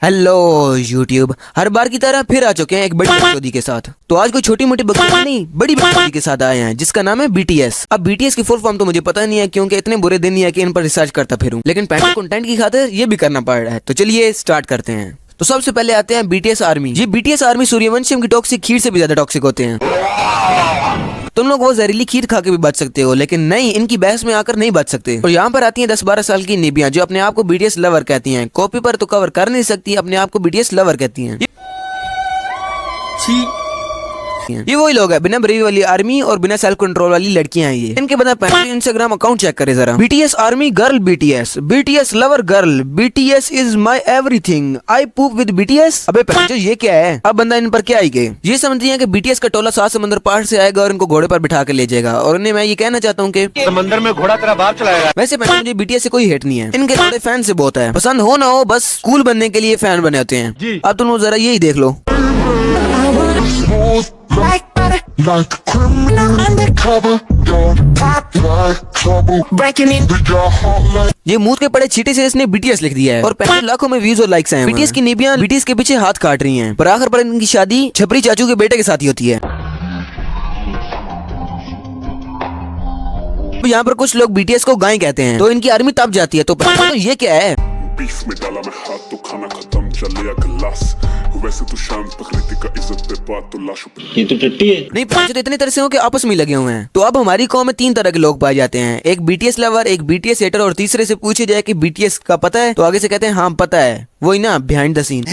Hello YouTube, हर बार की तरह फिर आ चुके हैं एक बड़ी बकचोदी के साथ। तो आज कोई छोटी मोटी बकचोदी नहीं, बड़ी बकचोदी के साथ आए हैं जिसका नाम है BTS। अब BTS की फुल फॉर्म तो मुझे पता नहीं है क्योंकि इतने बुरे दिन नहीं है कि इन पर रिसर्च करता फिरूं, लेकिन पैंट कंटेंट की खातिर ये भी करना पड़ रहा है। तो चलिए स्टार्ट करते हैं। तो सबसे पहले आते हैं BTS आर्मी। ये BTS आर्मी सूर्यवंशम की टॉक्सिक खीर से भी ज्यादा टॉक्सिक होते हैं। तुम लोग वो जहरीली खीर खा के भी बच सकते हो, लेकिन नहीं, इनकी बहस में आकर नहीं बच सकते। और यहाँ पर आती हैं 10-12 साल की निबियां जो अपने आप को BTS लवर कहती हैं। कॉपी पर तो कवर कर नहीं सकती, अपने आप को BTS लवर कहती हैं। ये वही लोग हैं बिना ब्रेवी वाली आर्मी और बिना सेल्फ कंट्रोल वाली लड़कियां हैं ये। इनके बता पहले इंस्टाग्राम अकाउंट चेक करे जरा। BTS army girl BTS lover girl, BTS is my everything, I poop with BTS। अबे पहले ये क्या है? अब बंदा इन पर क्या आई गए? ये समझती है कि BTS का टोला 7 समंदर पार से आएगा और इनको घोड़े पर बिठा के ले जाएगा। और उन्हें मैं ये कहना चाहता हूँ कि समंदर में घोड़ा तेरा बाप चलाएगा। वैसे पहले मुझे BTS से कोई हेट नहीं है, इनके थोड़े फैन से बहुत है। पसंद हो ना हो, बस कूल बनने के लिए फैन बने होते हैं। अब तुम जरा यही देख लो। Like a criminal undercover, don't pop like trouble, breaking into your heart like। ये मुंह के पड़े चीटे से इसने BTS लिख दिया है और 65 लाखों में व्यूज और लाइक्स हैं। BTS की निबियां BTS के पीछे हाथ काट रही हैं, पर आखिर पर इनकी शादी छपरी चाचू के बेटे के साथ ही होती है। यहाँ पर कुछ लोग BTS को गाय कहते हैं, तो इनकी आर्मी तब जाती है। तो ये क्या है? बीफ में डाला मैं हाथ तो खाना खत्म, चले या गिलास। वैसे तो शांत प्रकृति का इज्जत पे बात तो लाश पे। ये तो टट्टी है। नहीं, तो इतने तरह से हो कि आपस में लगे हुए हैं। तो अब हमारी कौम में 3 तरह के लोग पाए जाते हैं, एक BTS लवर, एक BTS हेटर और तीसरे से पूछे जाए कि BTS का पता है तो आगे से कहते हैं हाँ पता है, वही ना बिहाइंड द सीन।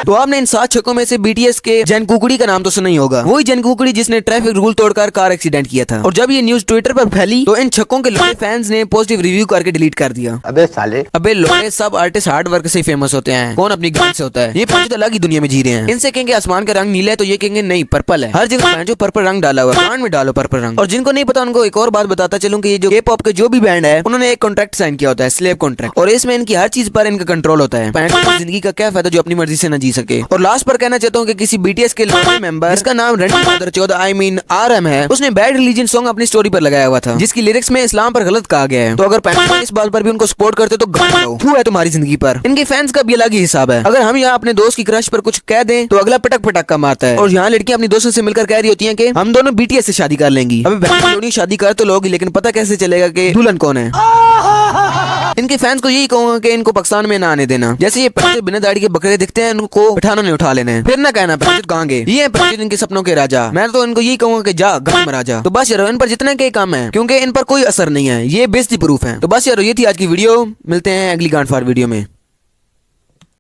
तो आपने इन 7 छक्कों में से BTS के जैन कुकड़ी का नाम तो सुना ही होगा। वही जैन कुकड़ी जिसने ट्रैफिक रूल तोड़कर कार एक्सीडेंट किया था। और जब ये न्यूज ट्विटर पर फैली तो इन छक्कों के लोग फैंस ने पॉजिटिव रिव्यू करके डिलीट कर दिया। अबे साले, अबे लोग सब आर्टिस्ट हार्ड वर्क से फेमस होते हैं, कौन अपनी गान से होता है। ये पांच अलग ही दुनिया में जी रहे हैं। इनसे कहेंगे आसमान का रंग नीला है तो ये कहेंगे नहीं पर्पल है। हर जगह जो पर्पल रंग डाला हुआ है, कान में डालो पर्पल रंग। और जिनको नहीं पता उनको एक और बात बताता चलूं कि ये जो K-pop के जो भी बैंड है उन्होंने एक कॉन्ट्रैक्ट साइन किया होता है, स्लेव कॉन्ट्रैक्ट, और इसमें इनकी हर चीज पर इनका कंट्रोल होता है। जिंदगी का क्या फायदा जो अपनी मर्जी से न जी सके। और लास्ट कहना चाहता हूँ कि किसी BTS के मेंबर जिसका नाम रणदीप 14 RM है, उसने बैड रिलीजन सॉन्ग अपनी स्टोरी पर लगाया हुआ था जिसकी लिरिक्स में इस्लाम पर गलत कहा गया है। तो अगर पैंट इस बात पर भी उनको सपोर्ट करते तो है तुम्हारी जिंदगी पर। इनके फैंस का भी अलग ही हिसाब है। अगर हम यहाँ अपने दोस्त की क्रश पर कुछ कह दें तो अगला पटक पटक का मारता है। और यहाँ लड़कियां अपनी दोस्तों से मिलकर कह रही होती हैं कि हम दोनों BTS से शादी कर लेंगी। अभी शादी कर तो लोगी, लेकिन पता कैसे चलेगा कि दुल्हन कौन है? इनके फैंस को यही कहूंगा कि इनको पाकिस्तान में ना आने देना। जैसे ये पैसे बिना दाढ़ी के बकरे दिखते हैं, इनको उठाना नहीं उठा लेने, फिर ना कहना पैसे गांगे। ये पैसे इनके सपनों के राजा। मैं तो इनको यही कहूंगा कि जा गांव में राजा। तो बस यार इन पर जितना के काम है क्योंकि इन पर कोई असर नहीं है, ये बेइज्जती प्रूफ है। तो बस यार ये थी आज की वीडियो, मिलते हैं अगली गांड फाड़ वीडियो में।